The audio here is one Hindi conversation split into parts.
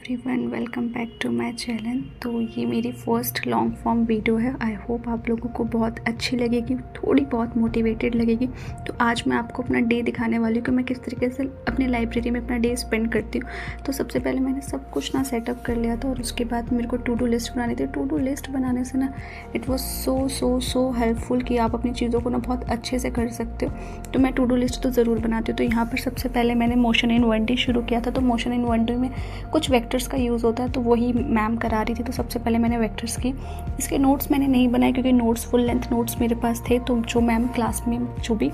Everyone, welcome back to my channel. तो ये मेरी फर्स्ट लॉन्ग फॉर्म वीडियो है। आई होप आप लोगों को बहुत अच्छी लगेगी, थोड़ी बहुत मोटिवेटेड लगेगी। तो आज मैं आपको अपना डे दिखाने वाली हूँ कि मैं किस तरीके से अपनी लाइब्रेरी में अपना डे स्पेंड करती हूँ। तो सबसे पहले मैंने सब कुछ ना सेटअप कर लिया था और उसके बाद मेरे को टू डू लिस्ट बनानी थी। टू डू लिस्ट बनाने से ना इट वॉज सो हेल्पफुल कि आप अपनी चीज़ों को ना बहुत अच्छे से कर सकते हो। तो मैं टू डू लिस्ट तो ज़रूर बनाती हूँ। तो यहाँ पर सबसे पहले मैंने मोशन इन 1D शुरू किया था। तो मोशन इन 1D में कुछ वेक्टर्स का यूज़ होता है, तो वही मैम करा रही थी। तो सबसे पहले मैंने वेक्टर्स की। इसके नोट्स मैंने नहीं बनाए क्योंकि नोट्स फुल लेंथ नोट्स मेरे पास थे। तो जो मैम क्लास में जो भी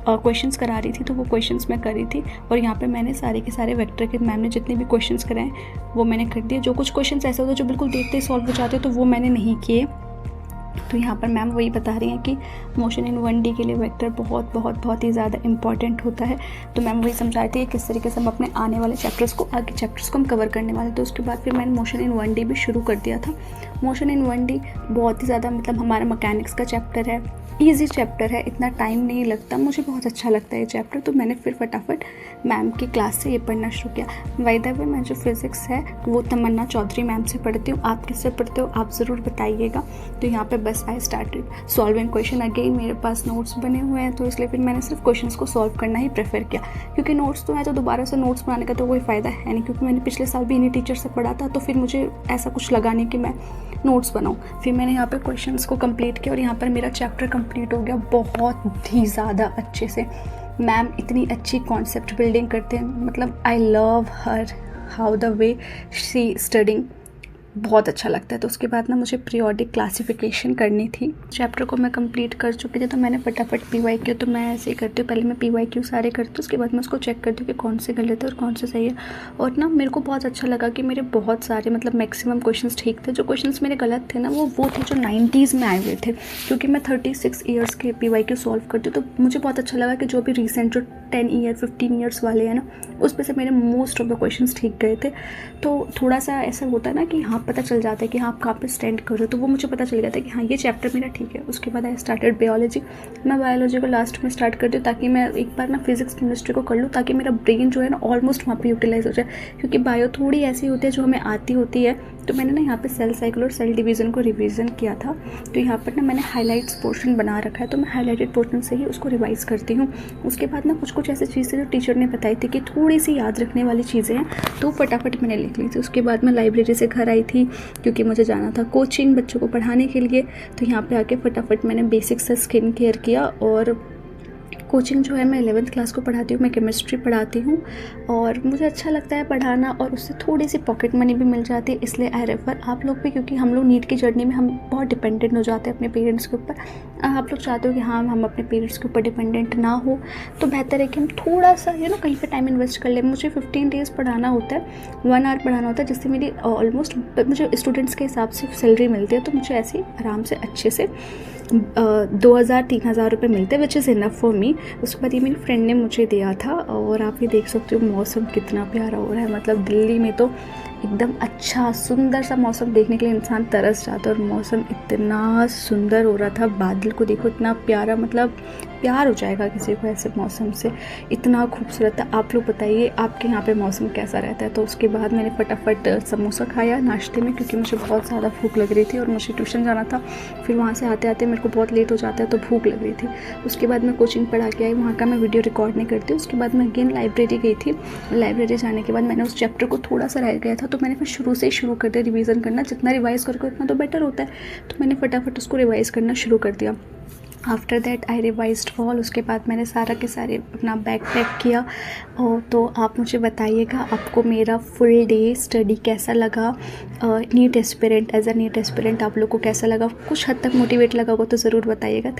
क्वेश्चंस करा रही थी तो वो क्वेश्चंस मैं कर रही थी। और यहाँ पे मैंने सारे के सारे वेक्टर के मैम ने जितने भी क्वेश्चंस कराए वो मैंने कर दिए। जो कुछ क्वेश्चंस ऐसे होते हैं जो बिल्कुल देखते ही सॉल्व हो जाते हैं तो वो मैंने नहीं किए। तो यहाँ पर मैम वही बता रही हैं कि मोशन इन 1D के लिए वेक्टर बहुत ही ज़्यादा इंपॉर्टेंट होता है। तो मैम वही समझा रही थी कि किस तरीके से हम अपने आने वाले चैप्टर्स को हम कवर करने वाले। तो उसके बाद फिर मैंने मोशन इन 1D भी शुरू कर दिया था। मोशन इन 1D बहुत ही ज़्यादा मतलब हमारा मैकेनिक्स का चैप्टर है, ईजी चैप्टर है, इतना टाइम नहीं लगता, मुझे बहुत अच्छा लगता है ये चैप्टर। तो मैंने फिर फटाफट मैम की क्लास से ये पढ़ना शुरू किया। बाय द वे मैं जो फिज़िक्स है वो तमन्ना चौधरी मैम से पढ़ती हूँ। आप किससे पढ़ते हो आप ज़रूर बताइएगा। तो यहाँ पे बस I started solving question again. मेरे पास नोट्स बने हुए हैं तो इसलिए फिर मैंने सिर्फ क्वेश्चंस को सॉल्व करना ही प्रेफर किया, क्योंकि नोट्स तो है तो दोबारा से नोट्स बनाने का तो कोई फ़ायदा है नहीं। क्योंकि मैंने पिछले साल भी इन्हीं टीचर से पढ़ा था तो फिर मुझे ऐसा कुछ लगा नहीं कि मैं नोट्स बनाऊँ। फिर मैंने यहाँ पे क्वेश्चंस को कंप्लीट किया और यहाँ पर मेरा चैप्टर कंप्लीट हो गया बहुत ही ज़्यादा अच्छे से। मैम इतनी अच्छी कॉन्सेप्ट बिल्डिंग करते हैं, मतलब I love her how the way she studying, बहुत अच्छा लगता है। तो उसके बाद ना मुझे पीरियोडिक क्लासिफिकेशन करनी थी। चैप्टर को मैं कंप्लीट कर चुकी थी तो मैंने फटाफट PYQ, तो मैं ऐसे ही करती हूँ, पहले मैं PYQ सारे करती हूँ, उसके बाद मैं उसको चेक करती हूँ कि कौन से गलत है और कौन से सही है। और ना मेरे को बहुत अच्छा लगा कि मेरे बहुत सारे मतलब मैक्सिमम क्वेश्चंस ठीक थे। जो क्वेश्चंस मेरे गलत थे ना वो थे जो 90s में आए हुए थे। क्योंकि मैं 36 ईयर्स के PYQ सॉल्व करती हूँ तो मुझे बहुत अच्छा लगा कि जो भी रिसेंट जो 10 ईयर 15 ईयर्स वाले हैं ना उस पर से मेरे मोस्ट ऑफ द क्वेश्चंस ठीक गए थे। तो थोड़ा सा ऐसा होता है ना कि हाँ पता चल जाता है कि हाँ आप कहाँ पे स्टैंड कर रहे हो। तो वो मुझे पता चल गया था कि हाँ ये चैप्टर मेरा ठीक है। उसके बाद आई स्टार्टेड बायोलॉजी। मैं बायोलॉजी को लास्ट में स्टार्ट कर दूँ ताकि मैं एक बार ना फिजिक्स केमिस्ट्री को कर लूँ ताकि मेरा ब्रेन जो है ना ऑलमोस्ट वहाँ पे यूटिलाइज हो जाए। क्योंकि बायो थोड़ी ऐसी होती है जो हमें आती होती है। तो मैंने ना यहाँ पे सेल साइकिल और सेल डिवीज़न को रिवीजन किया था। तो यहाँ पर ना मैंने हाईलाइट्स पोर्शन बना रखा है तो मैं हाईलाइटेड पोर्शन से ही उसको रिवाइज़ करती हूँ। उसके बाद ना कुछ ऐसी चीज़ें जो टीचर ने बताई थी कि थोड़ी सी याद रखने वाली चीज़ें हैं तो फटाफट मैंने लिख ली थी। उसके बाद मैं लाइब्रेरी से घर आई थी क्योंकि मुझे जाना था कोचिंग बच्चों को पढ़ाने के लिए। तो यहाँ पे आके फटाफट मैंने बेसिक्स से स्किन केयर किया। और कोचिंग जो है मैं 11th क्लास को पढ़ाती हूँ, मैं केमिस्ट्री पढ़ाती हूँ और मुझे अच्छा लगता है पढ़ाना और उससे थोड़ी सी पॉकेट मनी भी मिल जाती है। इसलिए आई रेफर आप लोग भी, क्योंकि हम लोग नीट की जर्नी में हम बहुत डिपेंडेंट हो जाते हैं अपने पेरेंट्स के ऊपर। आप लोग चाहते हो कि हाँ हम अपने पेरेंट्स के ऊपर डिपेंडेंट ना हो तो बेहतर है कि हम थोड़ा सा कहीं पर टाइम इन्वेस्ट कर लें। मुझे 15 डेज़ पढ़ाना होता है, 1 आवर पढ़ाना होता है, जिससे मेरी ऑलमोस्ट मुझे स्टूडेंट्स के हिसाब से सैलरी मिलती है। तो मुझे ऐसे ही आराम से अच्छे से 2,000-3,000 रुपये मिलते हैं which is enough for me. उसके बाद ये मेरी फ्रेंड ने मुझे दिया था। और आप ये देख सकते हो मौसम कितना प्यारा हो रहा है, मतलब दिल्ली में तो एकदम अच्छा सुंदर सा मौसम देखने के लिए इंसान तरस जाता है। और मौसम इतना सुंदर हो रहा था, बादल को देखो इतना प्यारा, मतलब प्यार हो जाएगा किसी को ऐसे मौसम से, इतना खूबसूरत था। आप लोग बताइए आपके यहाँ पे मौसम कैसा रहता है। तो उसके बाद मैंने फटाफट समोसा खाया नाश्ते में क्योंकि मुझे बहुत ज़्यादा भूख लग रही थी और मुझे ट्यूशन जाना था। फिर वहाँ से आते आते मेरे को बहुत लेट हो जाता है तो भूख लग रही थी। उसके बाद मैं कोचिंग पढ़ा के आई, वहाँ का मैं वीडियो रिकॉर्ड नहीं करती। उसके बाद मैं अगेन लाइब्रेरी गई थी। लाइब्रेरी जाने के बाद मैंने उस चैप्टर को थोड़ा सा रह गया था तो मैंने फिर शुरू से ही शुरू कर दिया रिवीजन करना। जितना रिवाइज़ करोगे उतना तो बेटर होता है। तो मैंने फटाफट उसको रिवाइज़ करना शुरू कर दिया। After that I revised all. उसके बाद मैंने सारा के सारे अपना बैग पैक किया। और तो आप मुझे बताइएगा आपको मेरा फुल डे स्टडी कैसा लगा। NEET aspirant as a NEET aspirant आप लोग को कैसा लगा, कुछ हद तक मोटिवेट लगा होगा तो ज़रूर बताइएगा।